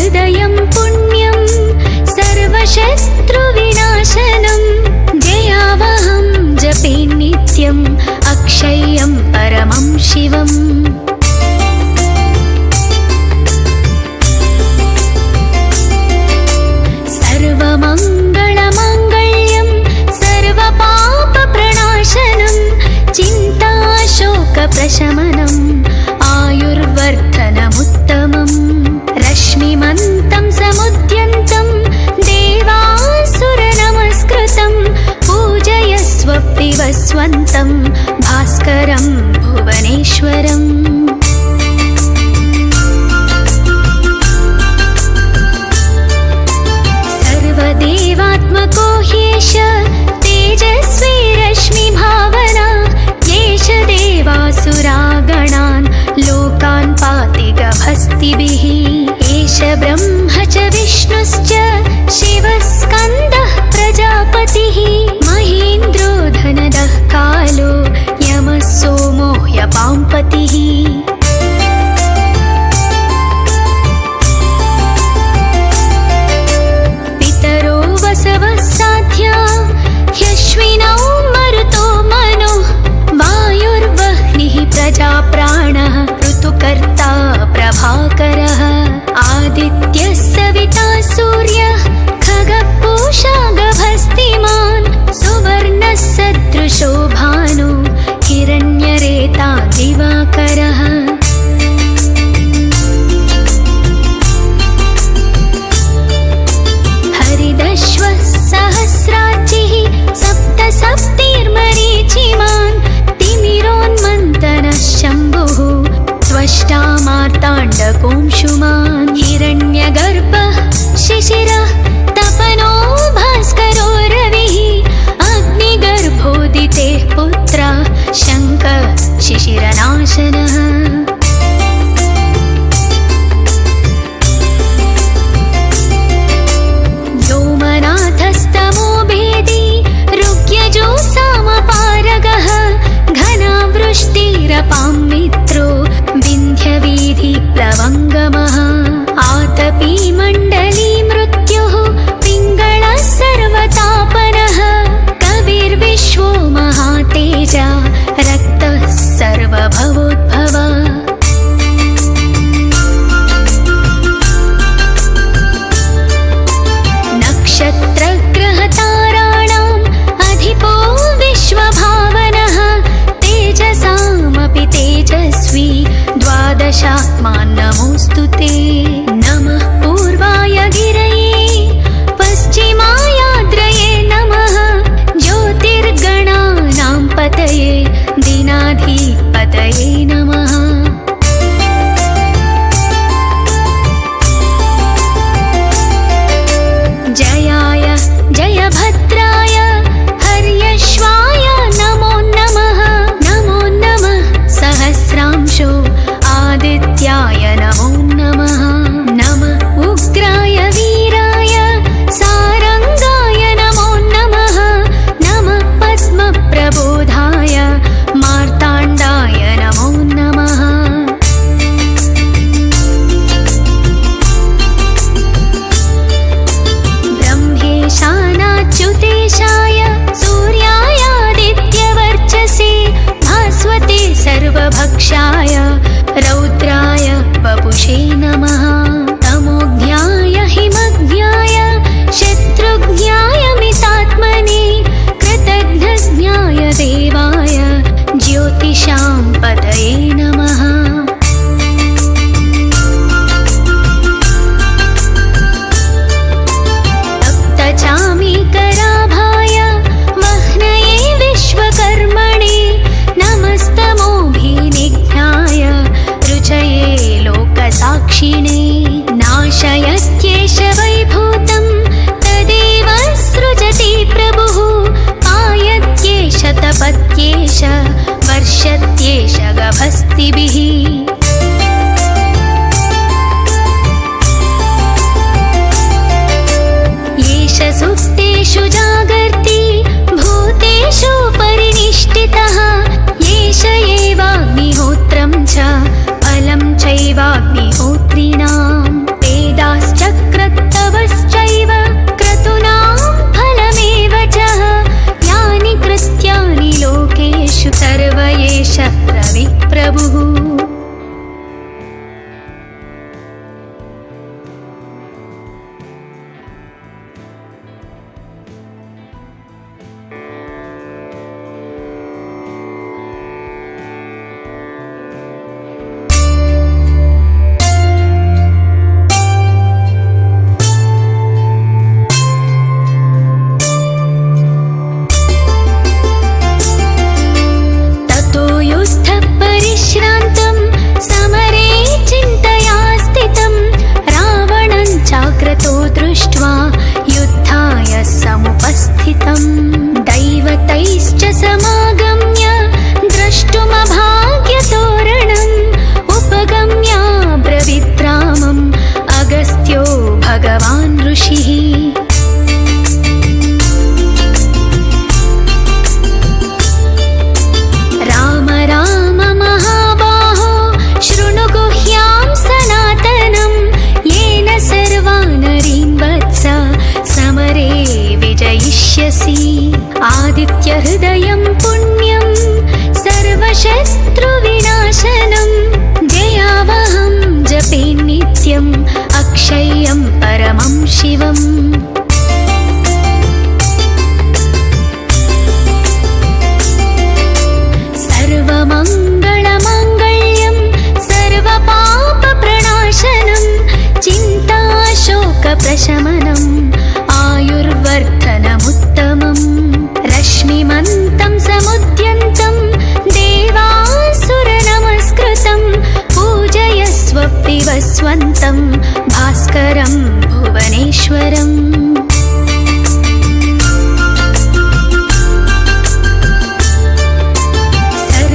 हृदयं पुण्यं सर्वशत्रुविनाशनं जयावहं जपे नित्यम् अक्षय्यं परमं शिवम् सर्वमङ्गलमाङ्गल्यं सर्वपापप्रणाशनं चिन्ताशोकप्रशमनम् आयुर्वर्धनमुत्तमम् रश्मिमन्तं समुद्यन्तं देवासुरनमस्कृतं पूजयस्व पिबस्वन्तं भास्करं भुवनेश्वरम् सर्वदेवात्मको ह्येष तेजस्वी रश्मिभावना येष देवासुरागणान् लोकान् पाति गभस्तिभिः एष ब्रह्म च विष्णुश्च शिवस्कन्दः प्रजापतिः महेन्द्रो धनदः कालो यमः सोमो ह्यपाम्पतिः पितरो वसवः साध्या ह्यश्विनौ मरुतो मनुः वायुर्वह्निः प्रजाप्राणः ऋतुकर्ता प्रभाकरः आदित्यः सविता सूर्यः खगः पूषा गभस्तिमान् सुवर्णः सदृशो भानु हिरण्यरेता दिवाकरः हरिदश्वः सहस्राचिः सप्तसप्तिर्मरीचिमान् तिमिरोन्मन्तनः शम्भुः त्वष्टा मार्ताण्डकोंशुमान् हिरण्यगर्भः शिशिरः तपनो भास्करो रविः अग्निगर्भोदितेः पुत्रः शङ्कः शिशिरनाशनः व्योमनाथस्तमो भेदी ऋग्यजो सामपारगः घनावृष्टिरपां मित्रो विन्ध्यवीधिप्लवङ्गमः आतपी मण्डली मृत्युः पिङ्गळः सर्वतापनः कविर्विश्वो महातेजा रक्तः सर्वभवोद्भव नक्षत्रग्रहताराणाम् अधिपो विश्वभावनः तेजसामपि तेजस्वी द्वादशात्मा नमोऽस्तु ते नमः पूर्वाय वर्चसि आदित्यहृदयं पुण्यं सर्वशत्रुविनाशनं जयावहं जपे नित्यम् अक्षय्यं परमं शिवम् सर्वमङ्गलमाङ्गल्यं सर्वपापप्रणाशनं चिन्ताशोकप्रशमनम् आयुर्वर्धनमुत्तमम् रश्मिमन्तं समुद्यन्तं देवासुरनमस्कृतं पूजयस्व विवस्वन्तं भास्करं भुवनेश्वरम्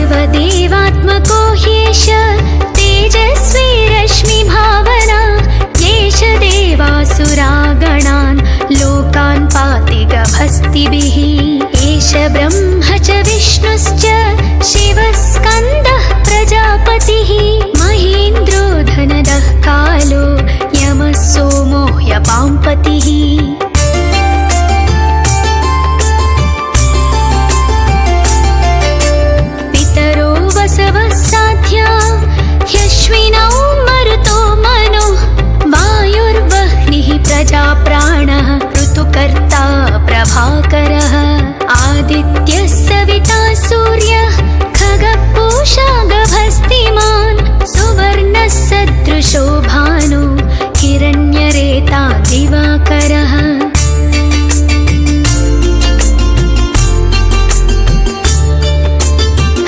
सर्वदेवात्मको ह्येष तेजस्वी रश्मिभावना येष देवासुरागणान् लोकान् पाति गभस्तिभिः एष ब्रह्म च विष्णुश्च शिवस्कन्दः प्रजापतिः महेन्द्रो धनदः कालो यमः सोमो ह्यपाम्पतिः पितरो वसवः साध्या ह्यश्विनौ मरुतो मनुः वायुर्वह्निः प्रजाप्राणः ऋतुकर्ता प्रभाकरः आदित्यः सविता सूर्यः खगः पूषा गभस्तिमान् सुवर्णः सदृशो भानु हिरण्यरेता दिवाकरः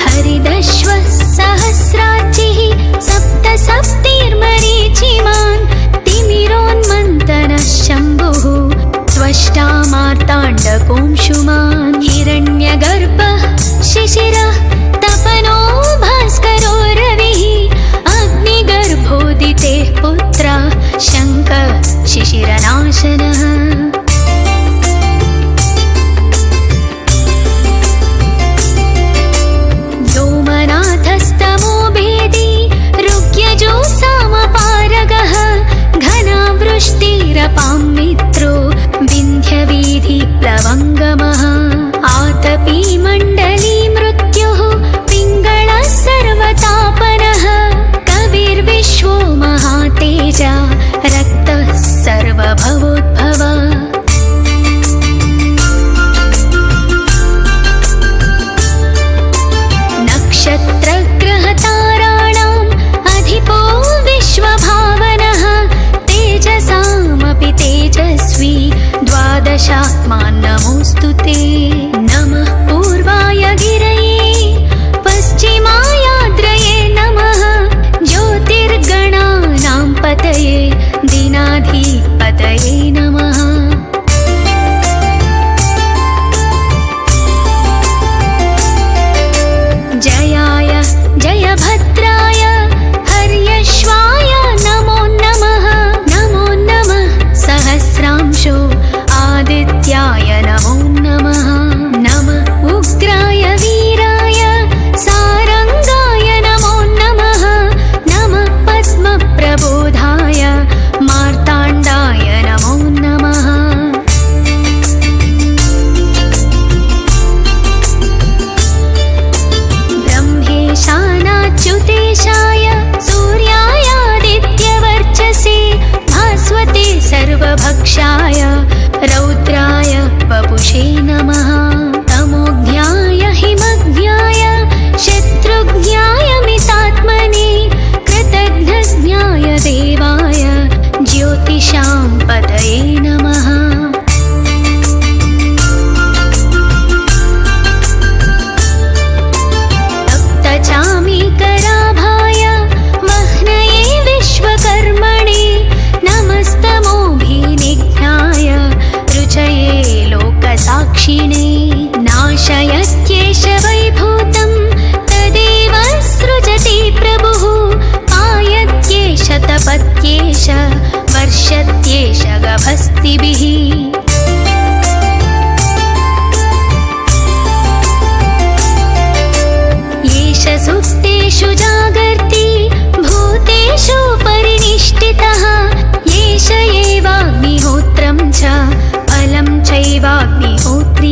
हरिदश्वः सहस्राचिः सप्त सप्तिर्मरीचिमान् तिमिरोन्मन्तनः शम्भुः त्वष्टा मार्ताण्डकोंशुमान् हिरण्यगर्भः शिशिरः तपनो भास्करो रविः अग्निगर्भोदितेः पुत्रः शङ्खः शिशिरनाशनः व्योमनाथस्तमो भेदी ऋग्यजो सामपारगः घनावृष्टिरपां मित्रो विन्ध्यवीधिप्लवङ्गमः आतपी मण्डली मृत्युः पिङ्गळः सर्वतापनः कविर्विश्वो महातेजा रक्तः सर्वभवोद्भव नक्षत्रग्रहताराणाम् अधिपो विश्वभावनः तेजसामपि तेजस्वी द्वादशात्मान् नमोऽस्तु ते नमः पूर्वाय गिरये पश्चिमायाद्रये नमः ज्योतिर्गणानां पतये दीनाधिपतये नमः जयाय जयभद्राय हर्यश्वाय नमो नमः सहस्रांशो आदित्याय नमो नमः नमः उग्राय वीराय सारङ्गाय नमो नमः नमः पद्मप्रबोधाय मार्ताण्डाय नमो नमः ब्रह्मेशानाच्युतेशाय सूर्यायादित्यवर्चसे भास्वते सर्वभक्षाय रौद्राय वपुषे नमः तमोज्ञाय हिमज्ञाय शत्रुज्ञाय मितात्मने कृतघ्नज्ञाय देवाय ज्योतिषां पतये नमः तप्तचामीकराभाय वह्नये विश्वकर्मणे नमस्तमोभिनिघ्नाय रुचये लोकसाक्षिणे नाशयत्येष वैभूतं तदेव सृजति प्रभुः पायत्येष तपत्येष वर्षत्येष गभस्तिभिः येष सुप्तेषु जागर्ति भूतेषु परिनिष्ठितः येष एवाग्निहोत्रं च फलं चैवाग्निहोत्री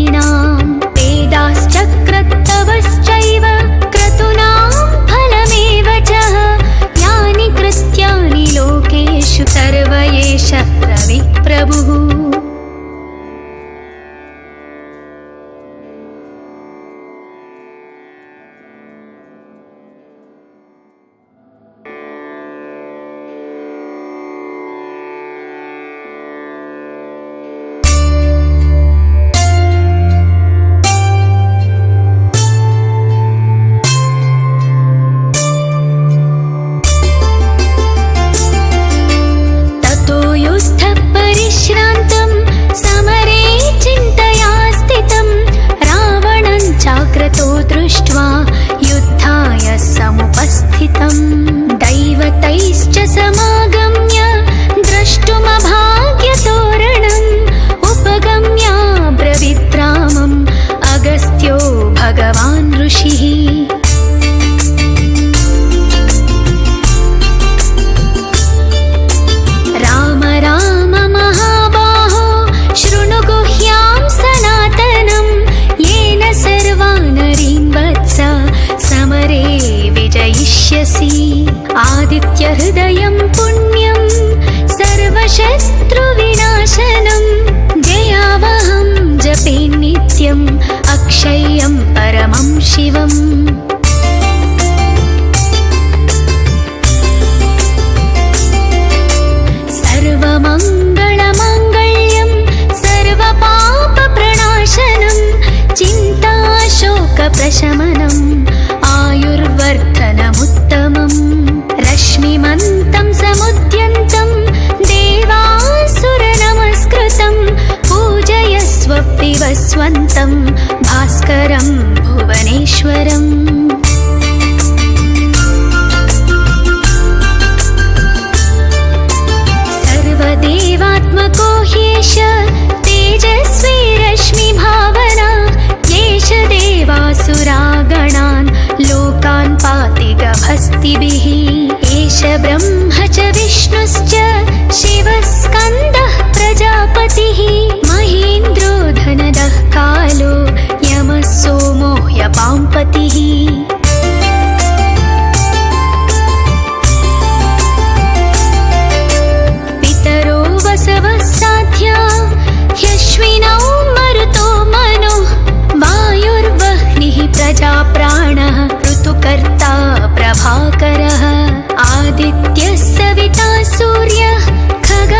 सर्वमङ्गलमाङ्गल्यं सर्वपापप्रणाशनं चिन्ताशोकप्रशमनम् आयुर्वर्धनमुत्तमम् रश्मिमन्तं समुद्यन्तं देवासुरनमस्कृतं पूजयस्व पिबस्वन्तं भास्करं भुवनेश्वरम् सर्वदेवात्मको ह्येष तेजस्वी रश्मिभावना येष देवासुरागणान् लोकान् पाति गभस्तिभिः एष ब्रह्म च विष्णुश्च शिवः स्कन्दः प्रजापतिः महेन्द्रो धनदः कालो यमः सोमो ह्यपाम्पतिः पितरो वसवः साध्या ह्यश्विनौ मरुतो मनो वायुर्वह्निः प्रजाप्राणः ऋतुकर्ता प्रभाकरः आदित्यः सविता सूर्यः खग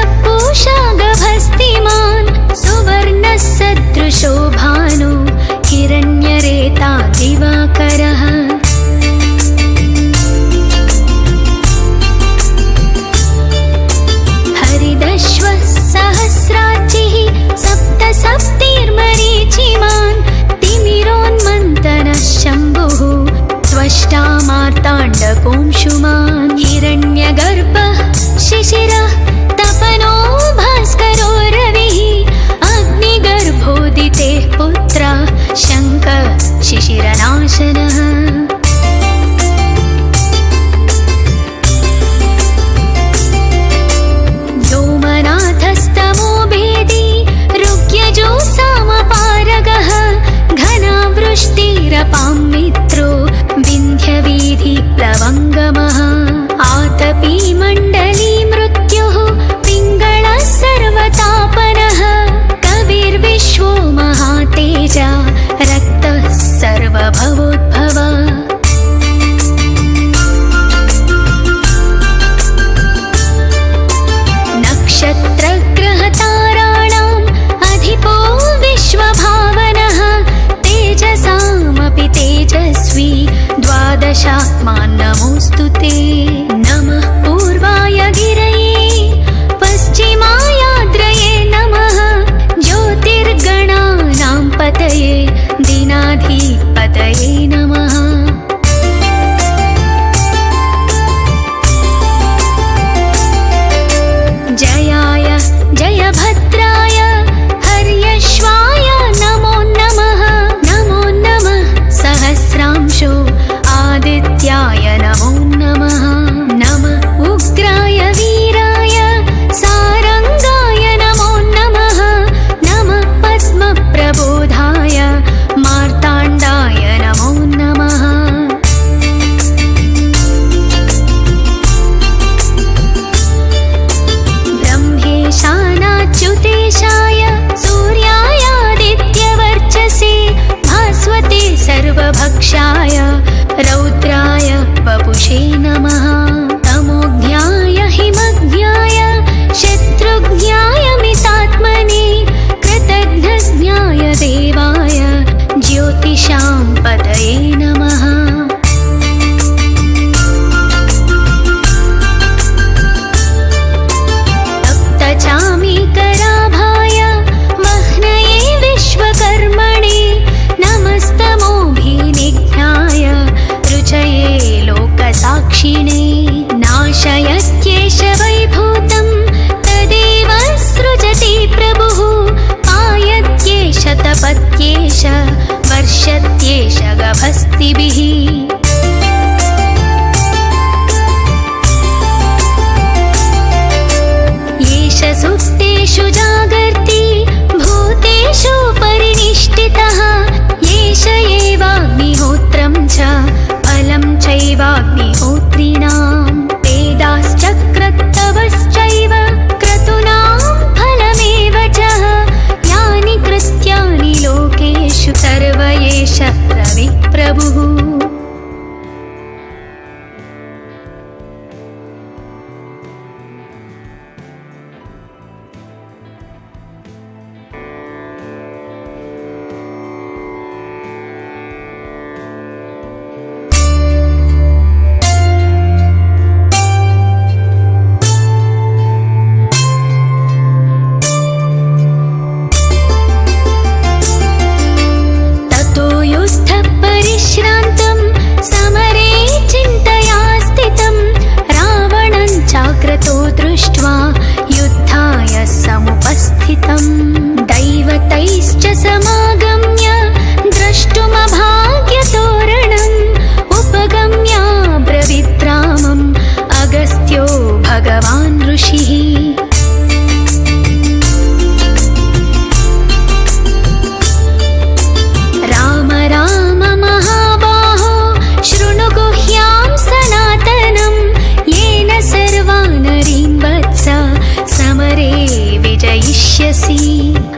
भविष्यसि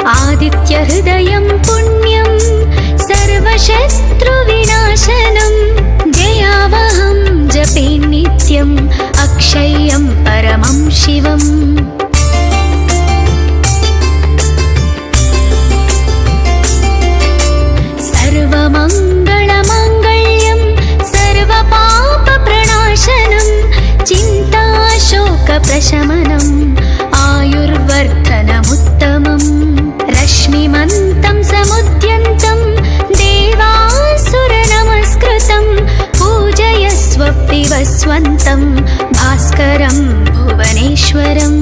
आदित्यहृदयं पुण्यं सर्वशत्रुविनाशनं जयावहं जपे नित्यम् अक्षय्यं परमं शिवम् सर्वमङ्गलमाङ्गल्यं सर्वपापप्रणाशनं चिन्ताशोकप्रशमनम् आयुर्वर्धनमुत्तमम् रश्मिमन्तं समुद्यन्तं देवासुरनमस्कृतं पूजयस्व विवस्वन्तं भास्करं भुवनेश्वरम्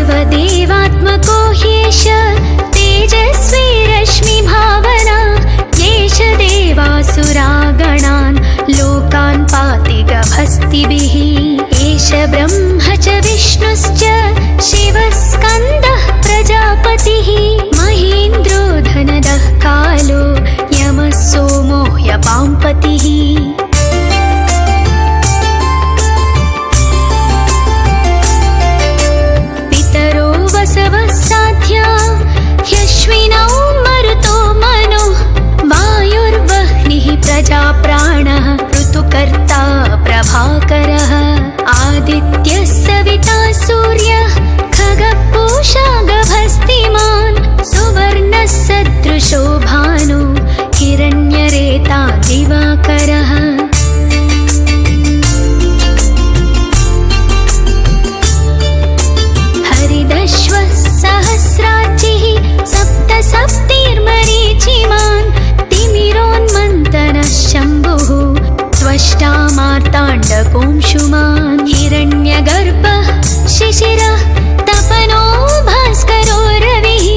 सर्वदेवात्मको ह्येष तेजस्वी रश्मिभावना येष देवासुरागणान् लोकान् पाति गभस्तिभिः एष ब्रह्म च विष्णुश्च शिवः स्कन्दः प्रजापतिः महेन्द्रो धनदः कालो यमः सोमो ह्यपाम्पतिः पितरो वसवः साध्या ह्यश्विनौ मरुतो मनो वायुर्वह्निः प्रजाप्राणः ऋतुकर्ता प्रभाकरः आदित्यः सविता सूर्यः खगः गभस्तिमान् सुवर्णः सदृशो भानु हिरण्यरेता दिवाकरः हरिदश्वः सहस्राचिः सप्त सप्तिर्मरीचिमान् तिमिरोन्मन्तनः शम्भुः त्वष्टा मार्ताण्डकोंशुमान् हिरण्यगर्भः शिशिरः तपनो भास्करो रविः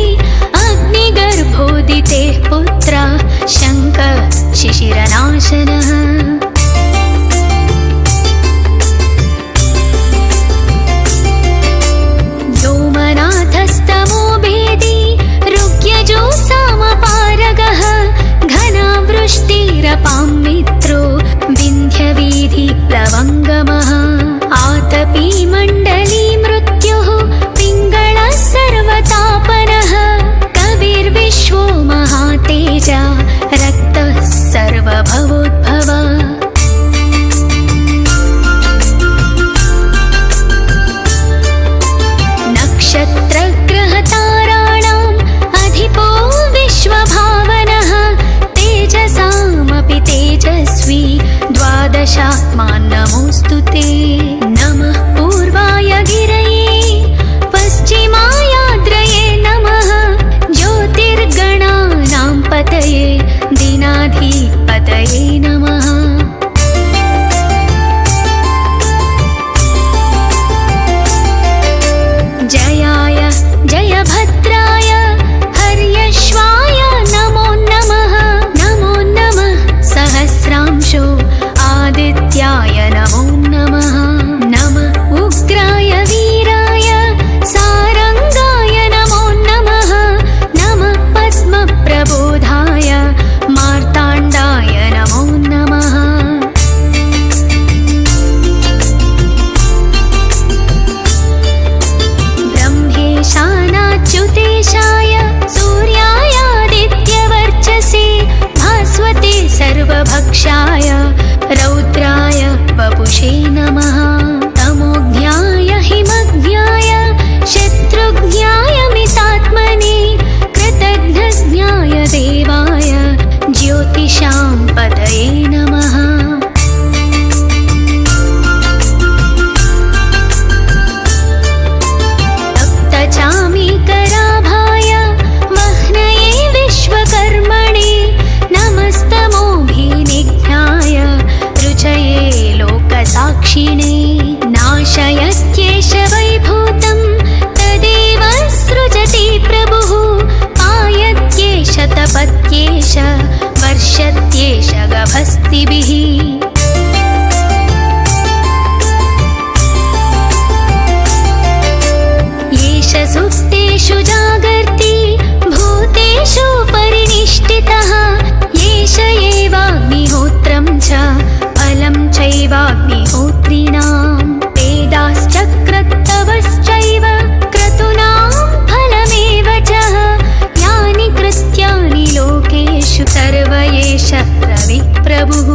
अग्निगर्भोदितेः पुत्रः शङ्कः शिशिरनाशनः व्योमनाथस्तमो भेदी ऋग्यजो सामपारगः घनावृष्टिरपां मित्रो विन्ध्यवीधिप्लवङ्गमः आतपी मण्डली मृत्युः पिङ्गळः सर्वतापनः कविर्विश्वो महातेजा रक्तः सर्वभवोद्भवा नक्षत्रग्रहताराणाम् अधिपो विश्वभावनः तेजसामपि तेजस्वी द्वादशात्मान् नमोऽस्तु ते नमः पूर्वाय गिरये पश्चिमायाद्रये नमः ज्योतिर्गणानां पतये दीनाधिपतये नमः जयाय जयभद्राय हर्यश्वाय नमो नमः सहस्रांशो आदित्याय नमो नमः नमः उग्राय वीराय सारङ्गाय नमो नमः नमः पद्मप्रबोधाय मार्ताण्डाय नमो नमः ब्रह्मेशानाच्युतेशाय सूर्यायादित्यवर्चसे भास्वते सर्वभक्षाय रौद्राय वपुषे नमः तमोज्ञाय हिमज्ञाय शत्रुज्ञाय मितात्मने कृतघ्नज्ञाय देवाय ज्योतिषां पतये नमः तप्तचामीकराभाय वह्नये विश्वकर्मणे नमस्तमोभिनिघ्नाय रुचये लोकसाक्षिणे नाशयत्येष वैभूतं तदेव सृजति प्रभुः पायत्येष तपत्येष वर्षत्येष गभस्तिभिः येष सुप्तेषु जागर्ति भूतेषु परिनिष्ठितः येष एवाग्निहोत्रं च फलं चैवाग्निहोत्रम् पितॄणां वेदाश्चक्रत्तवश्चैव क्रतूनां फलमेव च यानि कृत्यानि लोकेषु सर्व एष रविप्रभुः।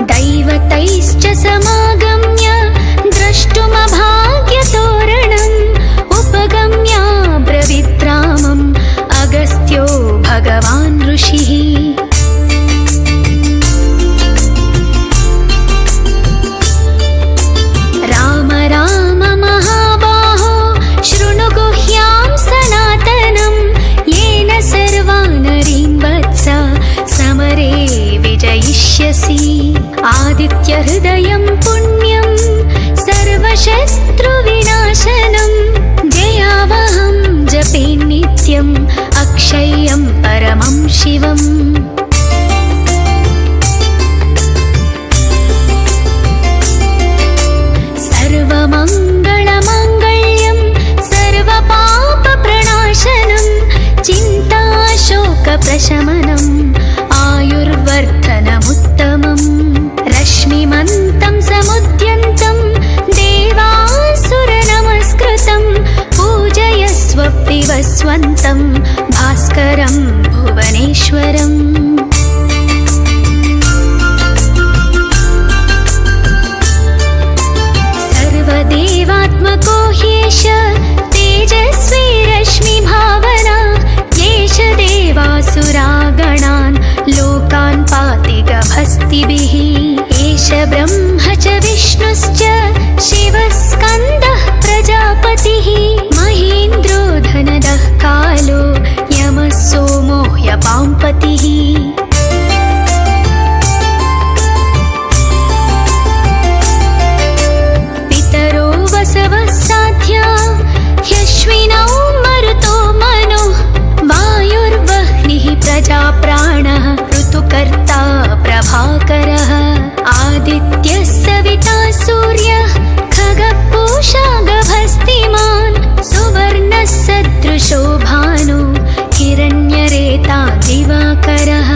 दैवतैश्च समागम्य द्रष्टुमभाग्यतोरणम् उपगम्य ब्रवीद्रामम् अगस्त्यो भगवान् ऋषिः। राम राम महाबाहो शृणु गुह्यां सनातनं येन सर्वानरीं वत्स समरे विजयिष्यसि। आदित्यहृदयं पुण्यं सर्वशत्रुविनाशनं जयावहं जपे नित्यम् अक्षय्यं परमं शिवम्। सर्वमङ्गलमाङ्गल्यं सर्वपापप्रणाशनं चिन्ताशोकप्रशमनम् आयुर्वर्धनमुत्तमम्। रश्मिमन्तं समुद्यन्तं देवासुरनमस्कृतं पूजयस्व विवस्वन्तं भास्करं भुवनेश्वरम्। सर्वदेवात्मको ह्येष तेजस्वी रश्मिभावना येष देवासुरागणान् लोकान् पाति गभस्तिभिः। एष ब्रह्म च विष्णुश्च शिवस्कन्दः प्रजापतिः महेन्द्रो धनदः कालो यमः सोमो ह्यपाम्पतिः। पितरो वसवः साध्या ह्यश्विनौ मरुतो मनुः वायुर्वह्निः प्रजाप्राणः ऋतुकर्ता प्रभाकरः। आदित्यः सविता सूर्यः खगपूषा गभस्तिमान् सुवर्णः सदृशो भानु हिरण्यरेता दिवाकरः।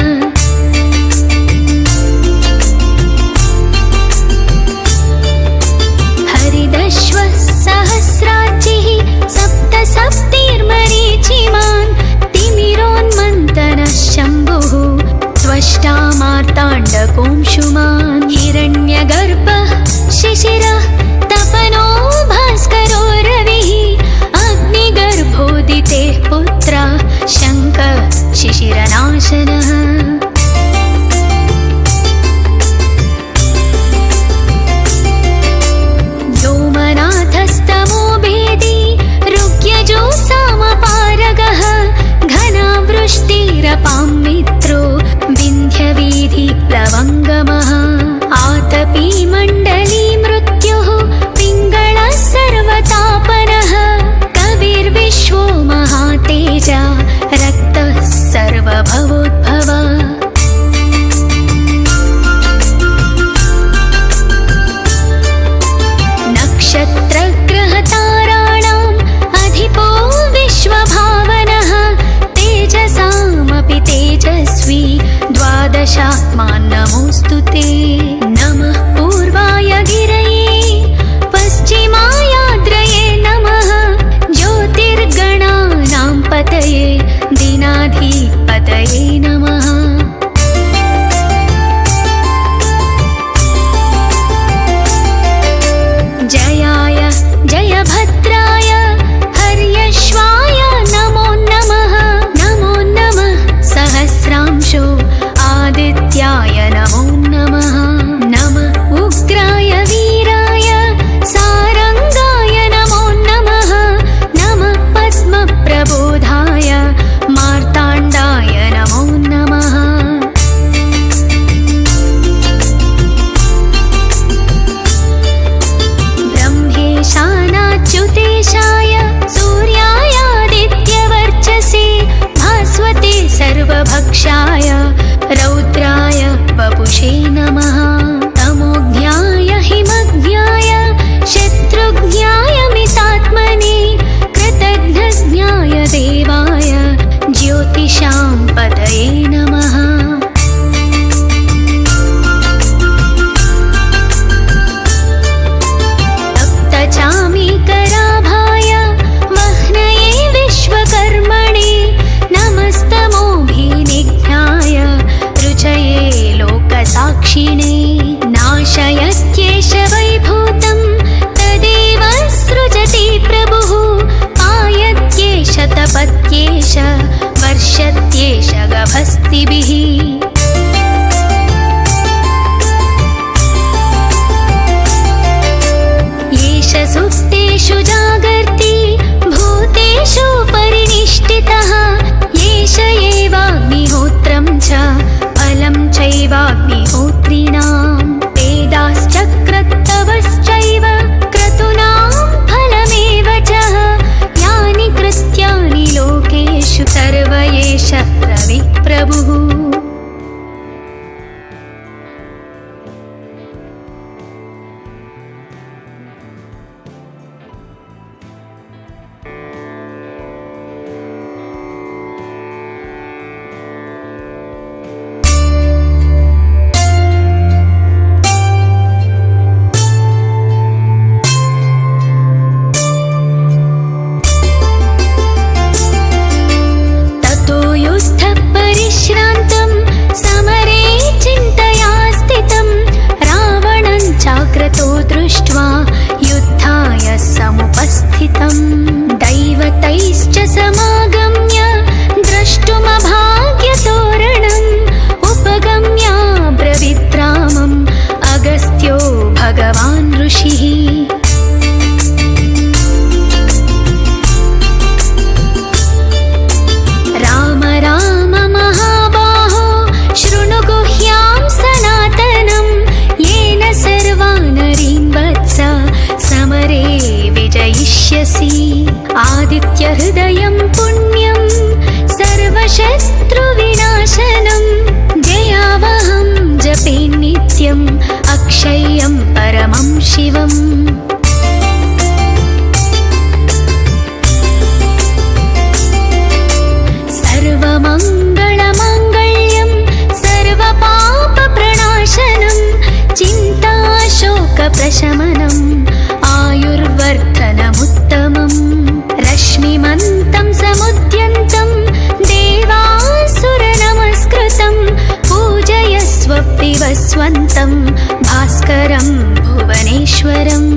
हरिदश्वः सहस्राचिः सप्त सप्तिर्मरीचिमान् तिमिरोन्मन्तनः शम्भुः त्वष्टा मार्ताण्डकोंशुमान्। हिरण्यगर्भः शिशिरः तपनो भास्करो रविः अग्निगर्भोदितेः पुत्रः शङ्खः शिशिरनाशनः। व्योमनाथस्तमो भेदी ऋग्यजो सामपारगः घनावृष्टिरपां मित्रो विन्ध्यवीधिप्लवङ्गमः। आतपी मण्डली मृत्युः पिङ्गळः सर्वतापनः कविर्विश्वो महातेजा रक्तः सर्वभवोद्भव। नक्षत्रग्रहताराणाम् अधिपो विश्वभावनः तेजसामपि तेजस्वी द्वादशात्मान् नमोऽस्तु ते। नमः पूर्वाय गिरये पश्चिमायाद्रये नमः ज्योतिर्गणानां पतये दीनाधिपतये हृदयं पुण्यं सर्वशत्रुविनाशनं जयावहं जपे नित्यम् अक्षय्यं परमं शिवम् सर्वमङ्गलमाङ्गल्यं सर्वपापप्रणाशनं चिन्ताशोकप्रशमनम् आयुर्वर्धनमुत्तमम् रश्मिमन्तं समुद्यन्तं देवासुरनमस्कृतं पूजयस्व पिबस्वन्तं भास्करं भुवनेश्वरम्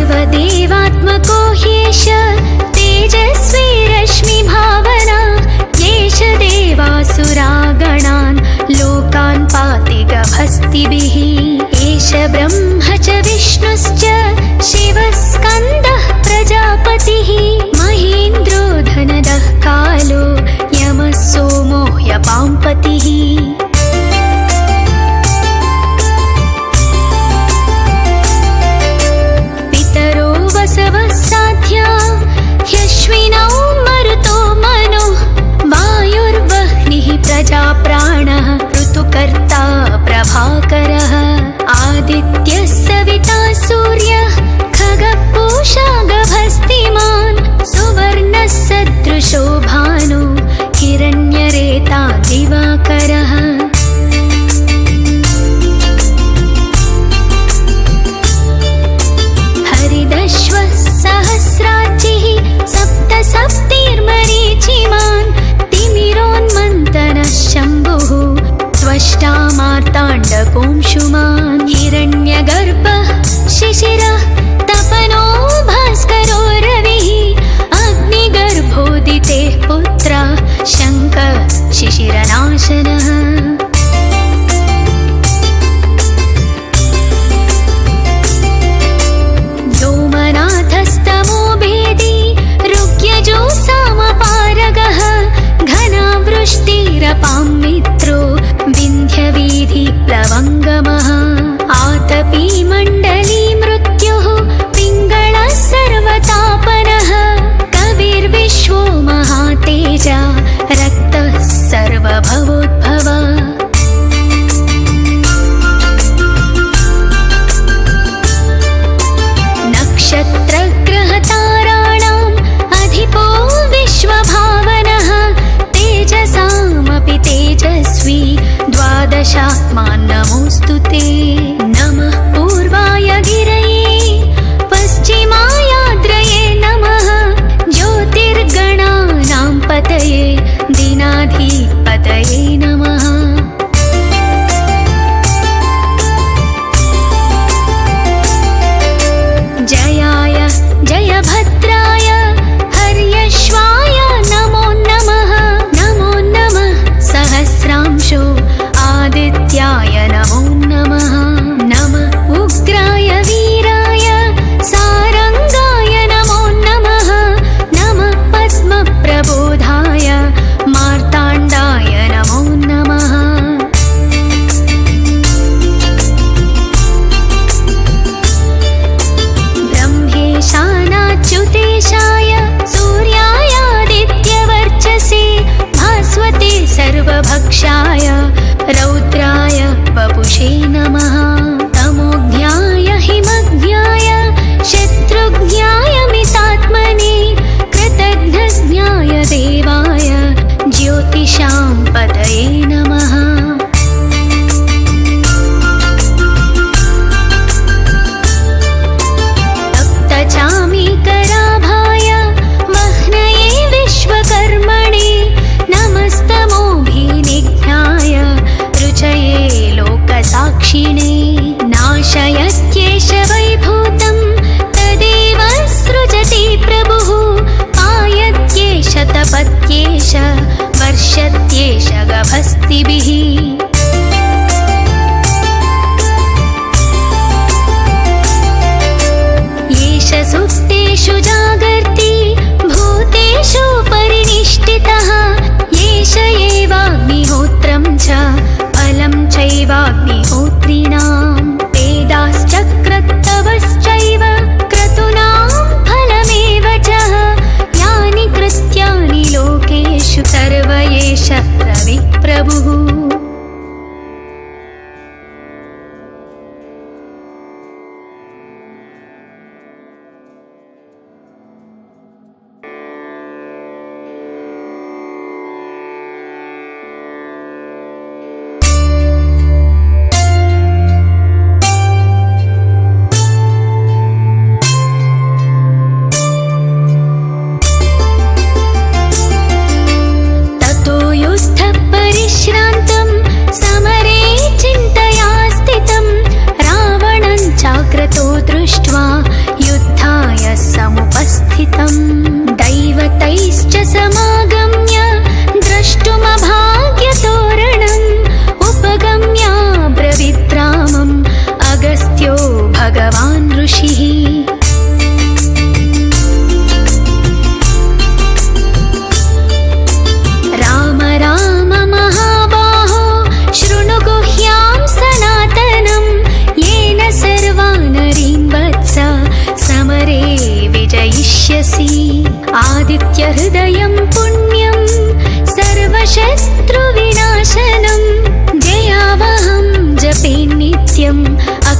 सर्वदेवात्मको ह्येष तेजस्वी रश्मिभावना येष देवासुराग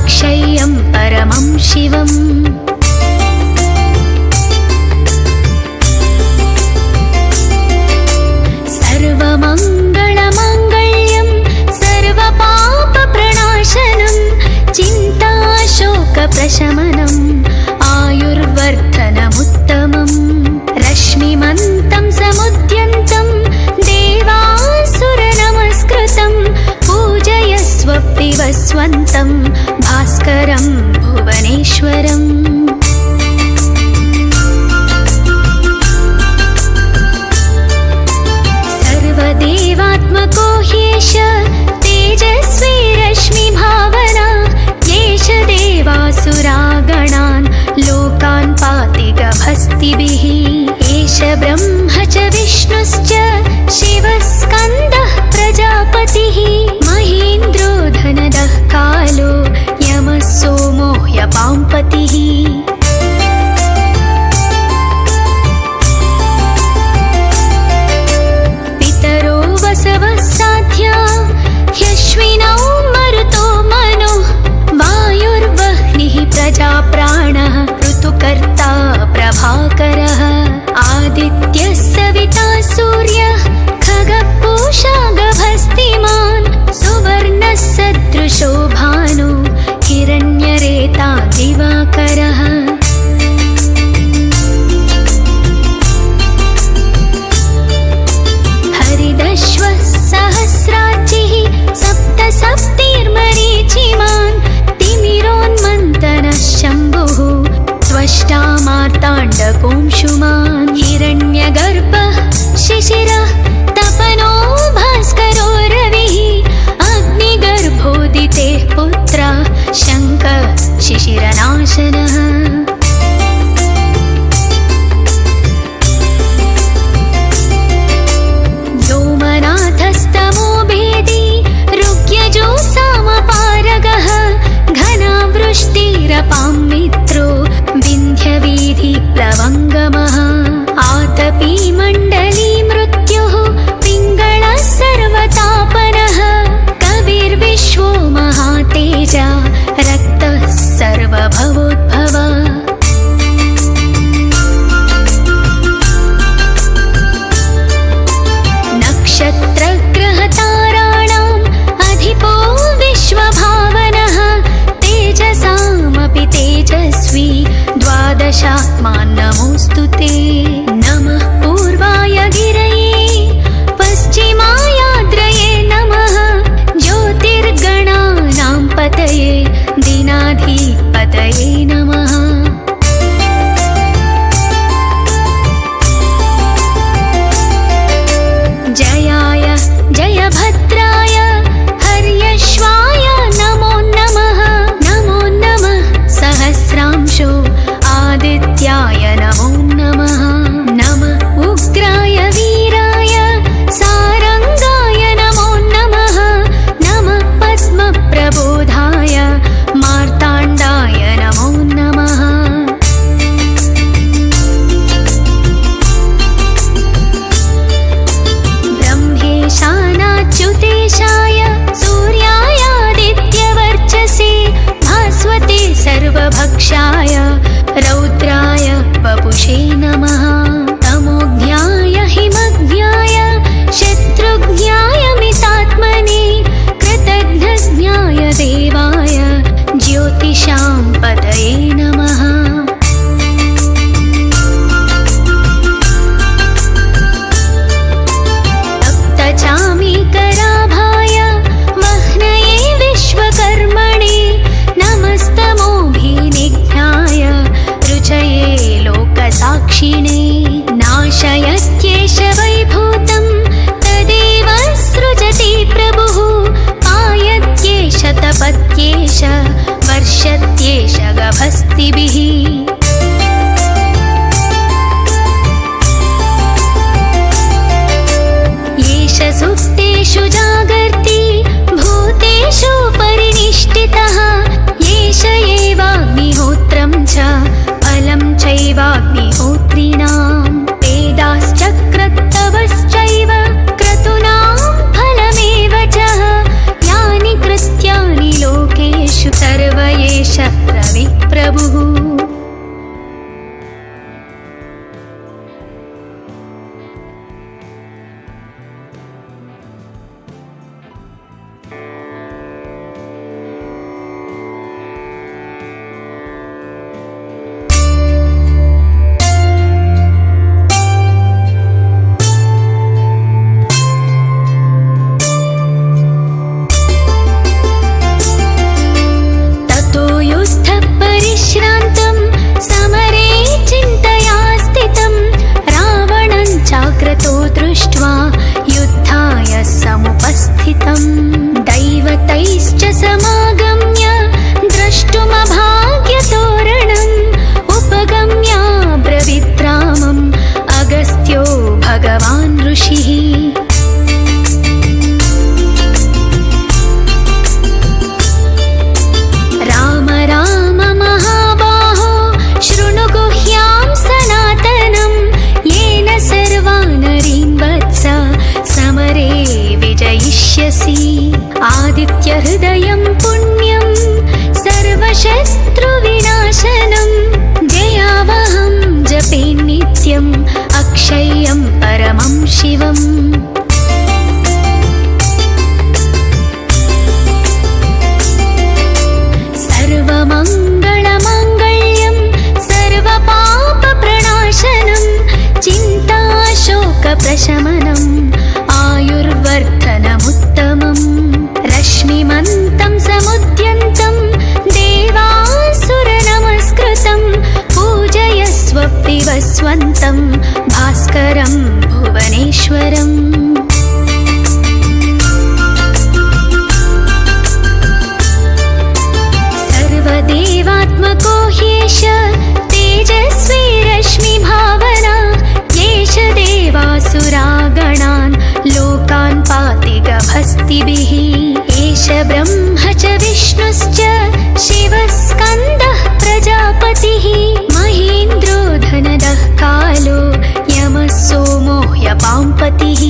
अक्षय्यं परमं शिवम् सर्वमङ्गलमाङ्गल्यं सर्वपापप्रणाशनं चिन्ताशोकप्रशमनम् आयुर्वर्धनमुत्तमम् रश्मिमन्तं समुद्यन्तं देवासुरनमस्कृतं पूजयस्व पिबस्वन्तं भास्करं भुवनेश्वरम् सर्वदेवात्मको ह्येष तेजस्वी रश्मिभावना येष देवासुरागणान् लोकान् पाति गभस्तिभिः एष ब्रह्म च विष्णुश्च शिवस्कन्दः प्रजापतिः महेन्द्रो धनदः कालो यमः सोमो ह्यपाम्पतिः पितरो वसवः साध्या ह्यश्विनौ मरुतो मनुः वायुर्वह्निः प्रजाप्राणः ऋतुकर्ता प्रभाकरः आदित्यः सविता सूर्यः खगः पूषा गभस्तिमान् सुवर्णः सदृशो भानु हिरण्यरेता दिवाकरः हरिदश्वः सहस्राचिः सप्त सप्तिर्मरीचिमान् तिमिरोन्मन्तनः शम्भुः त्वष्टा मार्ताण्डकोंशुमान् हिरण्यगर्भः शिशिरः तपनो भास्करो रविः अग्निगर्भोदितेः पुत्रः शङ्खः शिशिरनाशनः व्योमनाथस्तमो भेदी ऋग्यजो सामपारगः घनावृष्टिरपां मित्रो विन्ध्यवीधिप्लवङ्गमः आतपी मण्डली मृत्युः पिङ्गळः सर्वतापनः कविर्विश्वो महातेजा रक्तः सर्वभवोद्भव नक्षत्रग्रहताराणाम् अधिपो विश्वभावनः तेजसामपि तेजस्वी द्वादशात्मान् नमोऽस्तु ते नमः पूर्वाय गिरये पश्चिमायाद्रये नमः ज्योतिर्गणानां पतये दीनाधिपतये नमः जयाय जयभद्राय हर्यश्वाय नमो नमः सहस्रांशो आदित्याय नमो नमः नमः उग्राय वीराय सारंगाय नमो नमः नमः पद्मप्रबोधाय मार्ताण्डाय नमो नमः ब्रह्मेशानाच्युतेशाय सूर्यायादित्यवर्चसे भास्वते सर्वभक्षाय रौद्राय वपुषे नमः तमोज्ञाय हिमज्ञाय शत्रुज्ञाय मितात्मने कृतघ्नज्ञाय देवाय ज्योतिषां पतये नमः तप्तचामीकराभाय वह्नये विश्वकर्मणे नमस्तमोभिनिघ्नाय रुचये लोकसाक्षिणे नाशयत्येष वैभूतं तदेव सृजति प्रभुः पायत्येष तपत्येष वर्षत्येष गभस्तिभिः येष सुप्तेषु जागर्ति भूतेषु परिनिष्ठितः येष एवाग्निहोत्रं च फलं चैवाग्निहोत्रिणां वेदाश्चक्रत्तवश्चैव क्रतूनां फलमेव च यानि कृत्यानि लोकेषु सर्वय एष रविः प्रभुः। परिश्रान्तं समरे चिन्तया स्थितं रावणं चाक्रतो दृष्ट्वा युद्धाय समुपस्थितं दैवतैश्च समागम्य द्रष्टुमभाग्यतोरणम् उपगम्य ब्रवीद्रामम् अगस्त्यो भगवान् ऋषिः। आदित्यहृदयं पुण्यं सर्वशत्रुविनाशनं जयावहं जपे नित्यम् अक्षय्यं परमं शिवम्। सर्वमङ्गलमाङ्गल्यं सर्वपापप्रणाशनं चिन्ताशोकप्रशमनम् आयुर्वर्धनमुत्तमम् रश्मिमन्तं समुद्यन्तं देवासुरनमस्कृतं पूजयस्व विवस्वन्तं भास्करं भुवनेश्वरम्। सर्वदेवात्मको ह्येष तेजस्वी रश्मिभावना येष देवासुरागणान् लोकान् पाति गभस्तिभिः। एष ब्रह्म च विष्णुश्च शिवः स्कन्दः प्रजापतिः महेन्द्रो धनदः कालो यमः सोमो ह्यपाम्पतिः।